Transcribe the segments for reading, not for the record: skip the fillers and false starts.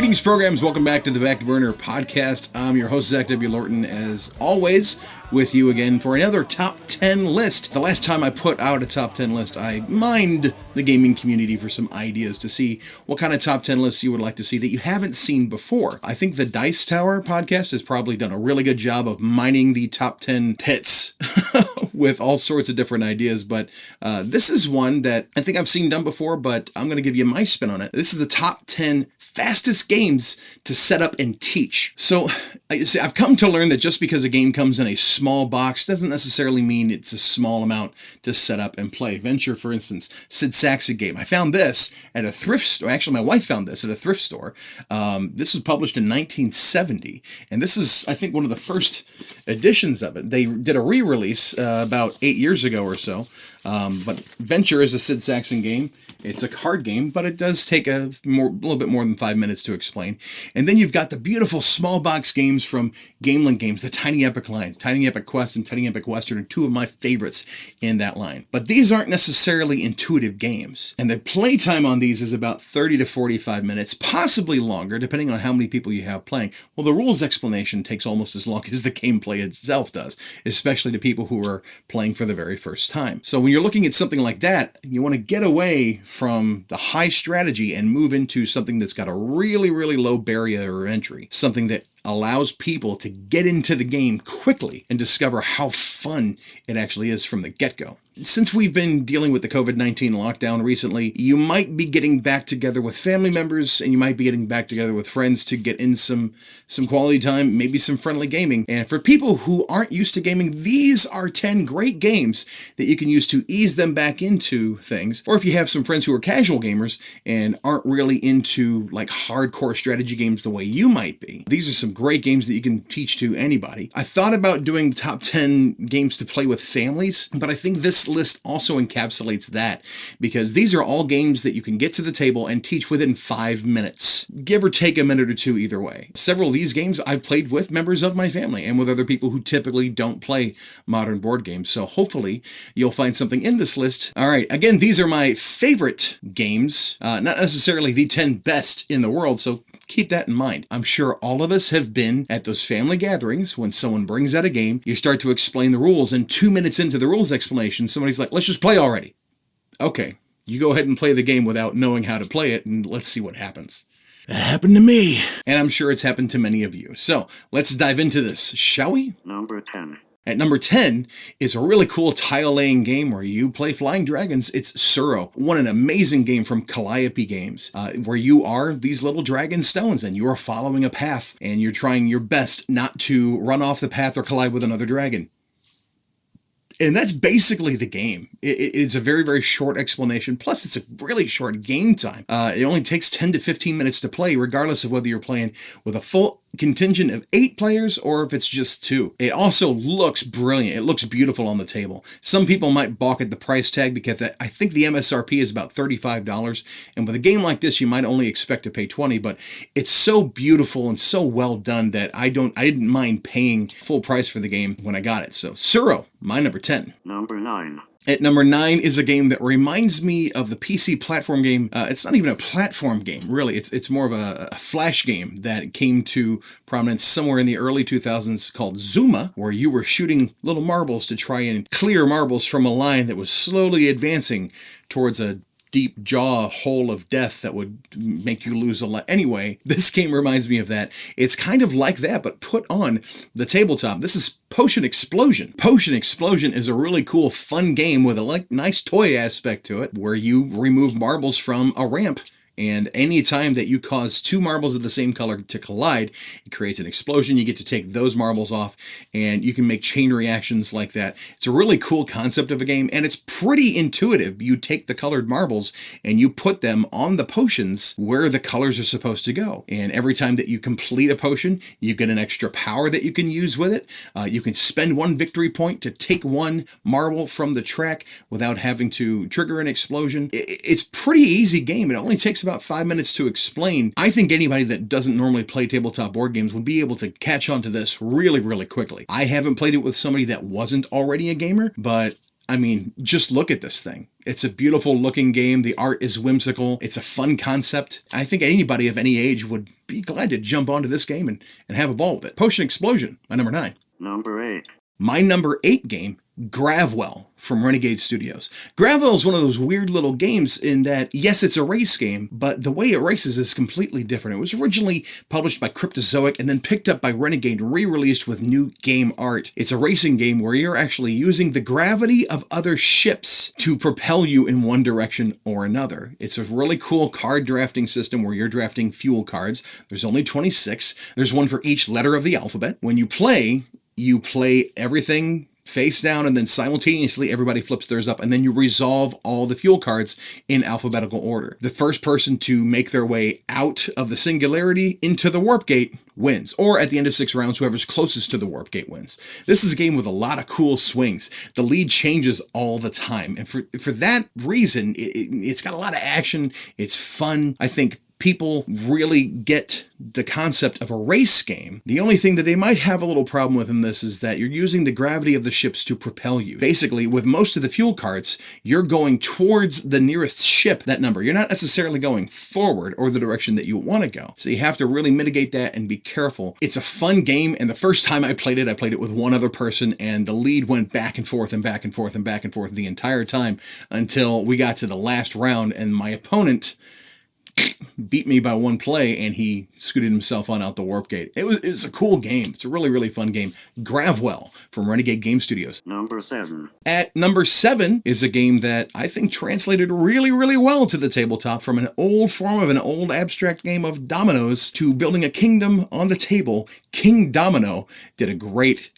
Greetings, programs. Welcome back to the Back Burner Podcast. I'm your host, Zach W. Lorton, as always, with you again for another Top 10 list. The last time I put out a Top 10 list, I mined the gaming community for some ideas to see what kind of Top 10 lists you would like to see that you haven't seen before. I think the Dice Tower podcast has probably done a really good job of mining the Top 10 pits with all sorts of different ideas, but this is one that I think I've seen done before, but I'm going to give you my spin on it. This is the Top 10 fastest games to set up and teach. So I've come to learn that just because a game comes in a small box doesn't necessarily mean it's a small amount to set up and play. Venture, for instance, Sid Sack's game. I found this at a thrift store. Actually, my wife found this at a thrift store. This was published in 1970, and this is, I think, one of the first editions of it. They did a re-release about 8 years ago or so. But Venture is a Sid Sack's game. It's a card game, but it does take a little bit more than 5 minutes to explain. And then you've got the beautiful small box games from GameLink Games, the Tiny Epic line. Tiny Epic Quest and Tiny Epic Western are two of my favorites in that line. But these aren't necessarily intuitive games. And the playtime on these is about 30 to 45 minutes, possibly longer, depending on how many people you have playing. Well, the rules explanation takes almost as long as the gameplay itself does, especially to people who are playing for the very first time. So when you're looking at something like that, you want to get away from the high strategy and move into something that's got a really, really low barrier of entry, something that allows people to get into the game quickly and discover how fun it actually is from the get-go. Since we've been dealing with the COVID-19 lockdown recently, you might be getting back together with family members, and you might be getting back together with friends to get in some quality time, maybe some friendly gaming. And for people who aren't used to gaming, these are 10 great games that you can use to ease them back into things. Or if you have some friends who are casual gamers and aren't really into like hardcore strategy games the way you might be, these are some great games that you can teach to anybody. I thought about doing top 10 games to play with families, but I think this list also encapsulates that, because these are all games that you can get to the table and teach within 5 minutes, give or take a minute or two either way. Several of these games I've played with members of my family and with other people who typically don't play modern board games, so hopefully you'll find something in this list. All right, again, these are my favorite games, not necessarily the 10 best in the world, so keep that in mind. I'm sure all of us have been at those family gatherings when someone brings out a game, you start to explain the rules, and 2 minutes into the rules explanation, somebody's like, let's just play already. Okay, you go ahead and play the game without knowing how to play it, and let's see what happens. That happened to me, and I'm sure it's happened to many of you. So let's dive into this, shall we? Number 10. At number 10 is a really cool tile-laying game where you play flying dragons. It's Tsuro. What an amazing game from Calliope Games, where you are these little dragon stones and you are following a path and you're trying your best not to run off the path or collide with another dragon. And that's basically the game. It's a very, very short explanation. Plus, it's a really short game time. It only takes 10 to 15 minutes to play, regardless of whether you're playing with a full contingent of 8 players or if it's just 2. It also looks brilliant. It looks beautiful on the table. Some people might balk at the price tag because I think the MSRP is about $35. And with a game like this, you might only expect to pay $20, but it's so beautiful and so well done that I didn't mind paying full price for the game when I got it. So Tsuro, my number 10. Number 9. At number 9 is a game that reminds me of the PC platform game. It's not even a platform game, really. It's more of a flash game that came to prominence somewhere in the early 2000s called Zuma, where you were shooting little marbles to try and clear marbles from a line that was slowly advancing towards a deep jaw hole of death that would make you lose a lot. Anyway, this game reminds me of that. It's kind of like that, but put on the tabletop. This is Potion Explosion. Potion Explosion is a really cool, fun game with a nice toy aspect to it, where you remove marbles from a ramp. And any time that you cause 2 marbles of the same color to collide, it creates an explosion. You get to take those marbles off, and you can make chain reactions like that. It's a really cool concept of a game, and it's pretty intuitive. You take the colored marbles, and you put them on the potions where the colors are supposed to go. And every time that you complete a potion, you get an extra power that you can use with it. You can spend 1 victory point to take 1 marble from the track without having to trigger an explosion. It's a pretty easy game. It only takes about 5 minutes to explain. I think anybody that doesn't normally play tabletop board games would be able to catch on to this really, really quickly. I haven't played it with somebody that wasn't already a gamer, but I mean, just look at this thing. It's a beautiful looking game. The art is whimsical. It's a fun concept. I think anybody of any age would be glad to jump onto this game and have a ball with it. Potion Explosion, my number 9. NumberEight. My number 8 game, Gravwell from Renegade Studios. Gravwell is one of those weird little games in that, yes, it's a race game, but the way it races is completely different. It was originally published by Cryptozoic and then picked up by Renegade and re-released with new game art. It's a racing game where you're actually using the gravity of other ships to propel you in one direction or another. It's a really cool card drafting system where you're drafting fuel cards. There's only 26. There's one for each letter of the alphabet. When you play everything face down, and then simultaneously everybody flips theirs up, and then you resolve all the fuel cards in alphabetical order. The first person to make their way out of the singularity into the warp gate wins, or at the end of 6 rounds, whoever's closest to the warp gate wins. This is a game with a lot of cool swings. The lead changes all the time, and for that reason, it's got a lot of action. It's fun. I think people really get the concept of a race game. The only thing that they might have a little problem with in this is that you're using the gravity of the ships to propel you. Basically, with most of the fuel cards, you're going towards the nearest ship, that number. You're not necessarily going forward or the direction that you want to go. So you have to really mitigate that and be careful. It's a fun game, and the first time I played it with one other person, and the lead went back and forth and back and forth and back and forth the entire time until we got to the last round, and my opponent beat me by one play, and he scooted himself on out the warp gate. It was a cool game. It's a really, really fun game. Gravwell from Renegade Game Studios. NumberSeven. At number 7 is a game that I think translated really, really well to the tabletop, from an old form of an old abstract game of dominoes to building a kingdom on the table. King Domino did a great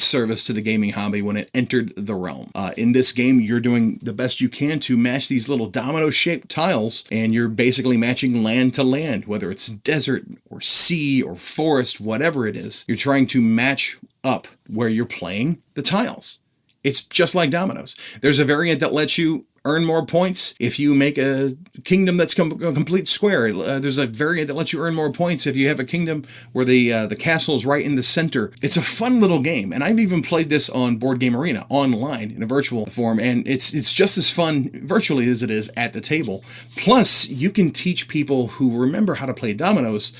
service to the gaming hobby when it entered the realm. In this game, you're doing the best you can to match these little domino-shaped tiles, and you're basically matching land to land, whether it's desert or sea or forest, whatever it is. You're trying to match up where you're playing the tiles. It's just like dominoes. There's a variant that lets you earn more points if you make a kingdom that's a complete square. There's a variant that lets you earn more points if you have a kingdom where the castle is right in the center. It's a fun little game, and I've even played this on Board Game Arena online in a virtual form, and it's just as fun virtually as it is at the table. Plus, you can teach people who remember how to play dominoes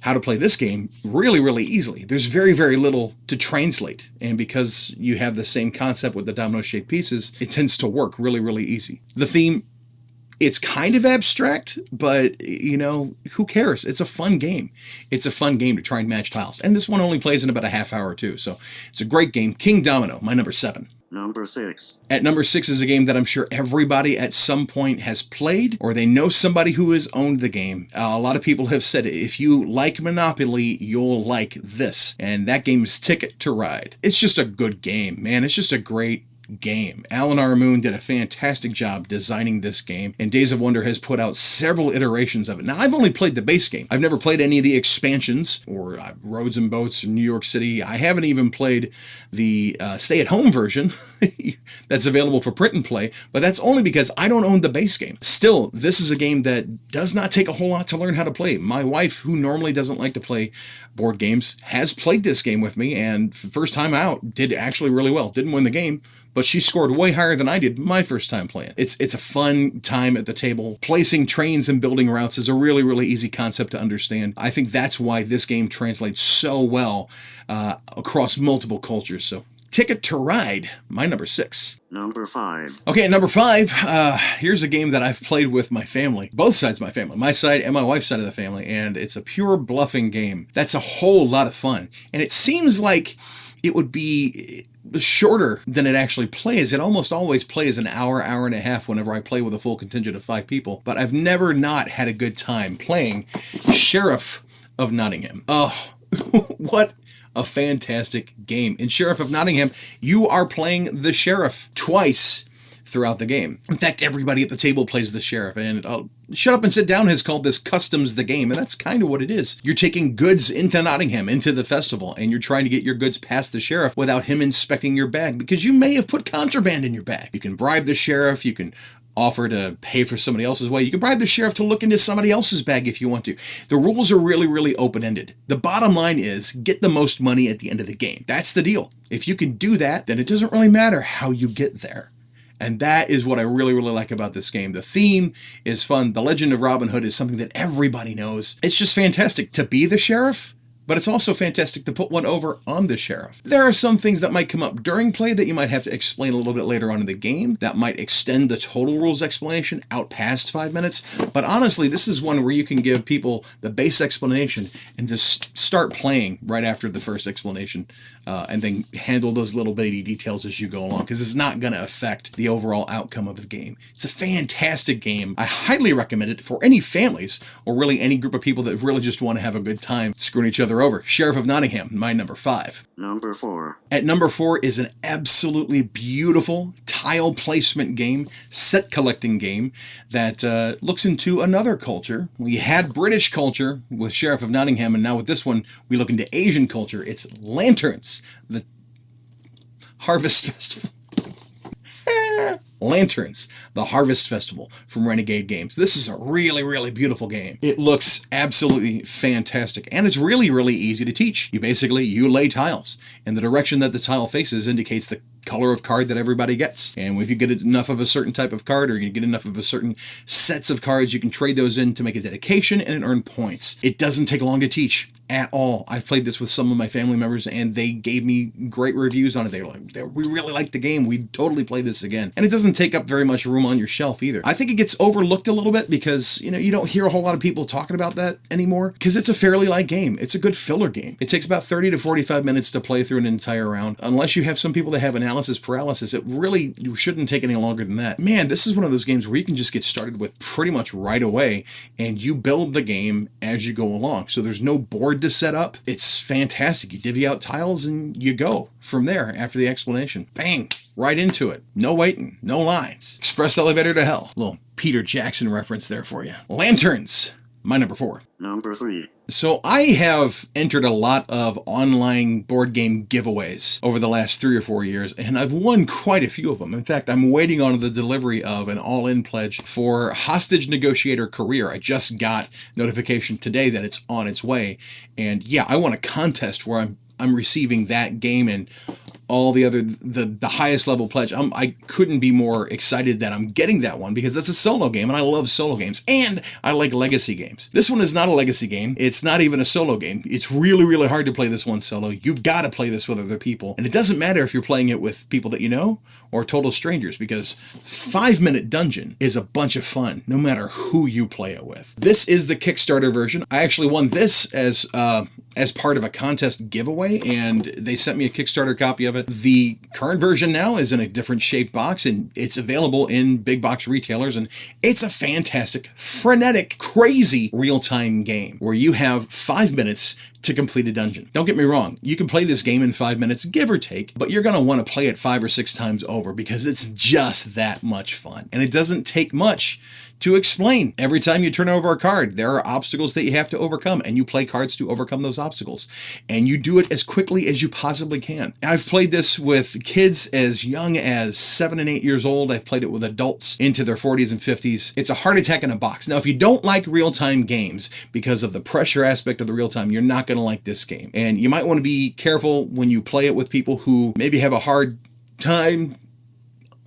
how to play this game really, really easily. There's very, very little to translate, and because you have the same concept with the domino-shaped pieces, it tends to work really, really easy. The theme, it's kind of abstract, but, who cares? It's a fun game. It's a fun game to try and match tiles, and this one only plays in about a half hour or two, so it's a great game. King Domino, my number 7. NumberSix. At number 6 is a game that I'm sure everybody at some point has played, or they know somebody who has owned the game. A lot of people have said, if you like Monopoly, you'll like this. And that game is Ticket to Ride. It's just a good game, man. It's just a great game. Alan R. Moon did a fantastic job designing this game, and Days of Wonder has put out several iterations of it. Now, I've only played the base game. I've never played any of the expansions, or Roads and Boats in New York City. I haven't even played the stay-at-home version that's available for print and play, but that's only because I don't own the base game. Still, this is a game that does not take a whole lot to learn how to play. My wife, who normally doesn't like to play board games, has played this game with me, and first time out, did actually really well. Didn't win the game, but she scored way higher than I did my first time playing. It's a fun time at the table. Placing trains and building routes is a really, really easy concept to understand. I think that's why this game translates so well across multiple cultures. So, Ticket to Ride, my number 6. NumberFive. Okay, at number 5, here's a game that I've played with my family. Both sides of my family, my side and my wife's side of the family, and it's a pure bluffing game. That's a whole lot of fun. And it seems like it would be shorter than it actually plays. It almost always plays an hour, hour and a half whenever I play with a full contingent of 5 people. But I've never not had a good time playing Sheriff of Nottingham. Oh, what a fantastic game. In Sheriff of Nottingham, you are playing the sheriff twice throughout the game. In fact, everybody at the table plays the sheriff, and Shut Up and Sit Down has called this Customs the Game, and that's kind of what it is. You're taking goods into Nottingham, into the festival, and you're trying to get your goods past the sheriff without him inspecting your bag, because you may have put contraband in your bag. You can bribe the sheriff, you can offer to pay for somebody else's way. You can bribe the sheriff to look into somebody else's bag if you want to. The rules are really, really open-ended. The bottom line is, get the most money at the end of the game. That's the deal. If you can do that, then it doesn't really matter how you get there. And that is what I really, really like about this game. The theme is fun. The Legend of Robin Hood is something that everybody knows. It's just fantastic to be the sheriff, but it's also fantastic to put one over on the sheriff. There are some things that might come up during play that you might have to explain a little bit later on in the game that might extend the total rules explanation out past 5 minutes. But honestly, this is one where you can give people the base explanation and just start playing right after the first explanation, and then handle those little bitty details as you go along, because it's not going to affect the overall outcome of the game. It's a fantastic game. I highly recommend it for any families or really any group of people that really just want to have a good time screwing each other over. Sheriff of Nottingham, my number 5. NumberFour. At number 4 is an absolutely beautiful tile placement game, set collecting game that looks into another culture. We had British culture with Sheriff of Nottingham, and now with this one, we look into Asian culture. It's lanterns, the Harvest Festival. Lanterns, the Harvest Festival from Renegade Games. This is a really, really beautiful game. It looks absolutely fantastic, and it's really, really easy to teach. You lay tiles, and the direction that the tile faces indicates the color of card that everybody gets. And if you get enough of a certain type of card, or you get enough of a certain sets of cards, you can trade those in to make a dedication and earn points. It doesn't take long to teach at all. I've played this with some of my family members, and they gave me great reviews on it. We really like the game. We'd totally play this again. And it doesn't take up very much room on your shelf either. I think it gets overlooked a little bit because, you don't hear a whole lot of people talking about that anymore, because it's a fairly light game. It's a good filler game. It takes about 30 to 45 minutes to play through an entire round. Unless you have some people that have analysis paralysis, it really shouldn't take any longer than that. Man, this is one of those games where you can just get started with pretty much right away, and you build the game as you go along. So there's no board to set up. It's fantastic. You divvy out tiles and you go from there after the explanation. Bang! Right into it. No waiting. No lines. Express elevator to hell. Little Peter Jackson reference there for you. Lanterns. My number 4. Number 3. So I have entered a lot of online board game giveaways over the last 3 or 4 years, and I've won quite a few of them. In fact, I'm waiting on the delivery of an all-in pledge for Hostage Negotiator Career. I just got notification today that it's on its way, and yeah, I won a contest where I'm receiving that game and all the other, the highest level pledge. I couldn't be more excited that I'm getting that one, because it's a solo game, and I love solo games, and I like legacy games. This one is not a legacy game. It's not even a solo game. It's really, really hard to play this one solo. You've got to play this with other people, and it doesn't matter if you're playing it with people that you know or total strangers, because 5 Minute Dungeon is a bunch of fun, no matter who you play it with. This is the Kickstarter version. I actually won this as part of a contest giveaway, and they sent me a Kickstarter copy of it. The current version now is in a different shaped box, and it's available in big box retailers, and it's a fantastic, frenetic, crazy real-time game where you have 5 minutes to complete a dungeon. Don't get me wrong, you can play this game in 5 minutes, give or take, but you're going to want to play it 5 or 6 times over, because it's just that much fun. And it doesn't take much to explain. Every time you turn over a card, there are obstacles that you have to overcome, and you play cards to overcome those obstacles. And you do it as quickly as you possibly can. I've played this with kids as young as 7 and 8 years old. I've played it with adults into their 40s and 50s. It's a heart attack in a box. Now, if you don't like real-time games because of the pressure aspect of the real-time, you're not going to like this game. And you might want to be careful when you play it with people who maybe have a hard time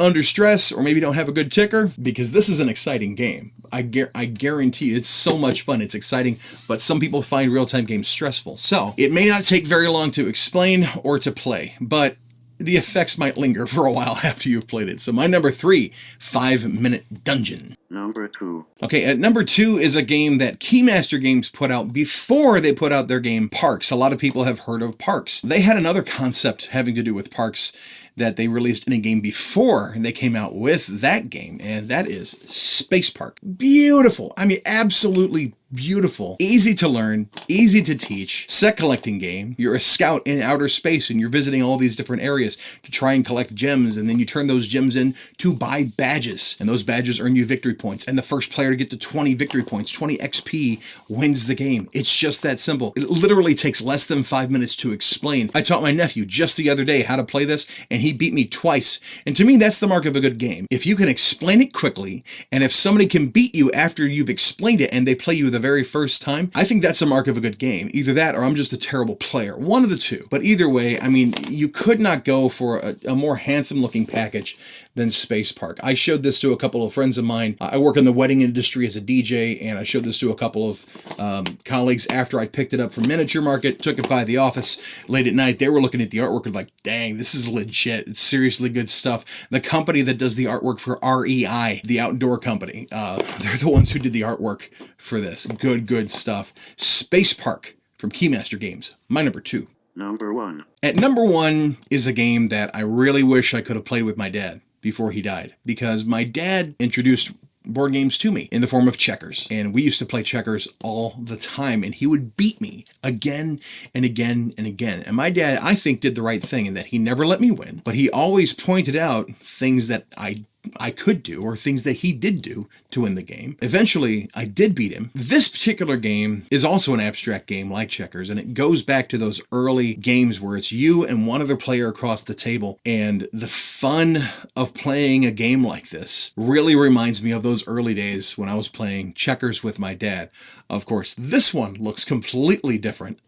under stress, or maybe don't have a good ticker, because this is an exciting game. I guarantee you, it's so much fun. It's exciting, but some people find real-time games stressful. So it may not take very long to explain or to play, but the effects might linger for a while after you've played it. So my number 3, 5 Minute Dungeon. Number 2. Okay, at number 2 is a game that Keymaster Games put out before they put out their game Parks. A lot of people have heard of Parks. They had another concept having to do with Parks that they released in a game before they came out with that game, and that is Space Park. Beautiful. I mean, absolutely beautiful. Easy to learn, easy to teach, set collecting game. You're a scout in outer space, and you're visiting all these different areas to try and collect gems, and then you turn those gems in to buy badges, and those badges earn you victory points, and the first player to get to 20 victory points, 20 XP, wins the game. It's just that simple. It literally takes less than 5 minutes to explain. I taught my nephew just the other day how to play this, and he beat me twice. And to me, that's the mark of a good game. If you can explain it quickly, and if somebody can beat you after you've explained it and they play you the very first time, I think that's a mark of a good game. Either that or I'm just a terrible player. One of the two. But either way, I mean, you could not go for a more handsome looking package than Space Park. I showed this to a couple of friends of mine. I work in the wedding industry as a DJ, and I showed this to a couple of colleagues after I picked it up from Miniature Market, took it by the office late at night. They were looking at the artwork and like, dang, this is legit. It's seriously good stuff. The company that does the artwork for REI, the outdoor company, they're the ones who did the artwork for this. Good stuff. Space Park from Keymaster Games, my number 2. Number 1. At number 1 is a game that I really wish I could have played with my dad before he died, because my dad introduced board games to me in the form of checkers, and we used to play checkers all the time, and he would beat me again and again and again. And my dad, I think, did the right thing in that he never let me win, but he always pointed out things that I could do, or things that he did do to win the game. Eventually, I did beat him. This particular game is also an abstract game like checkers, and it goes back to those early games where it's you and one other player across the table, and the fun of playing a game like this really reminds me of those early days when I was playing checkers with my dad. Of course, this one looks completely different,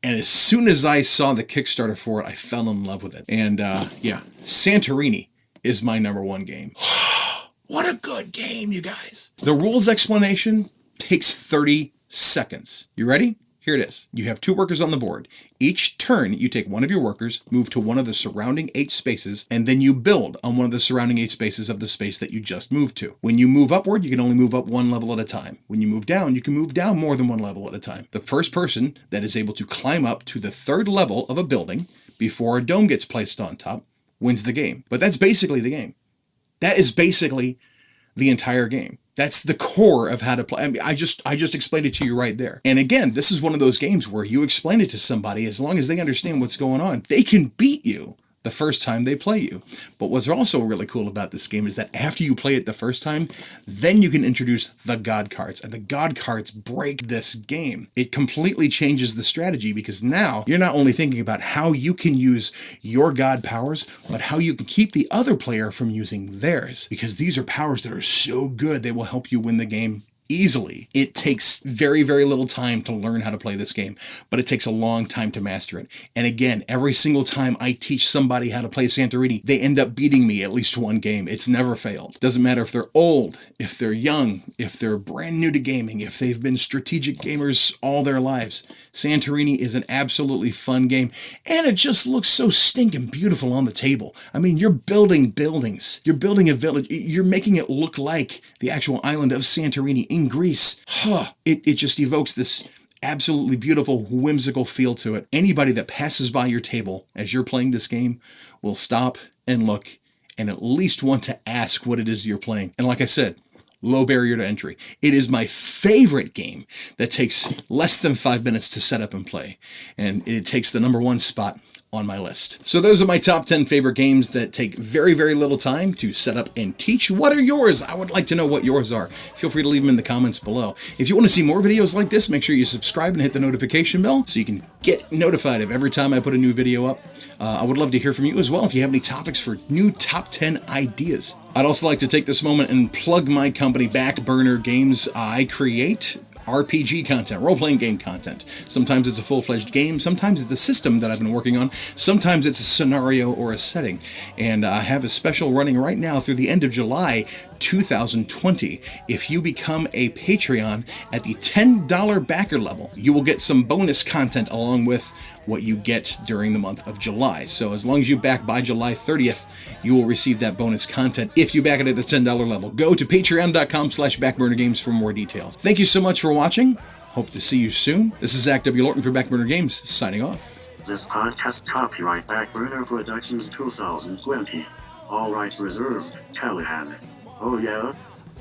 and as soon as I saw the Kickstarter for it, I fell in love with it. And yeah, Santorini is my number 1 game. What a good game, you guys. The rules explanation takes 30 seconds. You ready? Here it is. You have 2 workers on the board. Each turn, you take one of your workers, move to one of the surrounding 8 spaces, and then you build on one of the surrounding 8 spaces of the space that you just moved to. When you move upward, you can only move up 1 level at a time. When you move down, you can move down more than 1 level at a time. The first person that is able to climb up to the 3rd level of a building before a dome gets placed on top wins the game. But that's basically the game. That is basically the entire game. That's the core of how to play. I mean, I just explained it to you right there. And again, this is one of those games where you explain it to somebody, as long as they understand what's going on, they can beat you the first time they play you. But what's also really cool about this game is that after you play it the first time, then you can introduce the God cards, and the God cards break this game. It completely changes the strategy, because now you're not only thinking about how you can use your God powers, but how you can keep the other player from using theirs, because these are powers that are so good they will help you win the game easily. It takes very, very little time to learn how to play this game, but it takes a long time to master it. And again, every single time I teach somebody how to play Santorini, they end up beating me at least 1 game. It's never failed. Doesn't matter if they're old, if they're young, if they're brand new to gaming, if they've been strategic gamers all their lives. Santorini is an absolutely fun game, and it just looks so stinking beautiful on the table. I mean, you're building buildings. You're building a village. You're making it look like the actual island of Santorini in Greece. It just evokes this absolutely beautiful, whimsical feel to it. Anybody that passes by your table as you're playing this game will stop and look and at least want to ask what it is you're playing. And like I said, low barrier to entry. It is my favorite game that takes less than 5 minutes to set up and play. And it takes the number 1 spot on my list. So those are my top 10 favorite games that take very, very little time to set up and teach. What are yours? I would like to know what yours are. Feel free to leave them in the comments below. If you want to see more videos like this, make sure you subscribe and hit the notification bell so you can get notified of every time I put a new video up. I would love to hear from you as well if you have any topics for new top 10 ideas. I'd also like to take this moment and plug my company, Backburner Games. I create RPG content, role-playing game content. Sometimes it's a full-fledged game, sometimes it's a system that I've been working on, sometimes it's a scenario or a setting. And I have a special running right now through the end of July 2020. If you become a Patreon at the $10 backer level, you will get some bonus content along with what you get during the month of July. So as long as you back by July 30th, you will receive that bonus content if you back it at the $10 level. Go to patreon.com/backburnergames for more details. Thank you so much for watching. Hope to see you soon. This is Zach W. Lorton for Backburner Games, signing off. This podcast copyright Backburner Productions 2020. All rights reserved, Callahan. Oh yeah?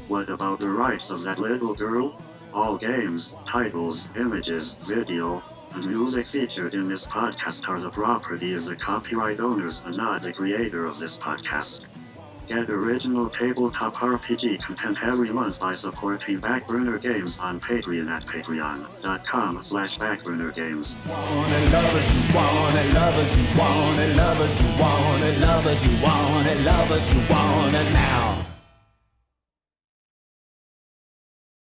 What about the rights of that little girl? All games, titles, images, video, and music featured in this podcast are the property of the copyright owners and not the creator of this podcast. Get original tabletop RPG content every month by supporting Backburner Games on Patreon at patreon.com/backburnergames. Want lovers, you want it, lovers, you want it, lovers, you want it, lovers, you want it, lovers, you want it now.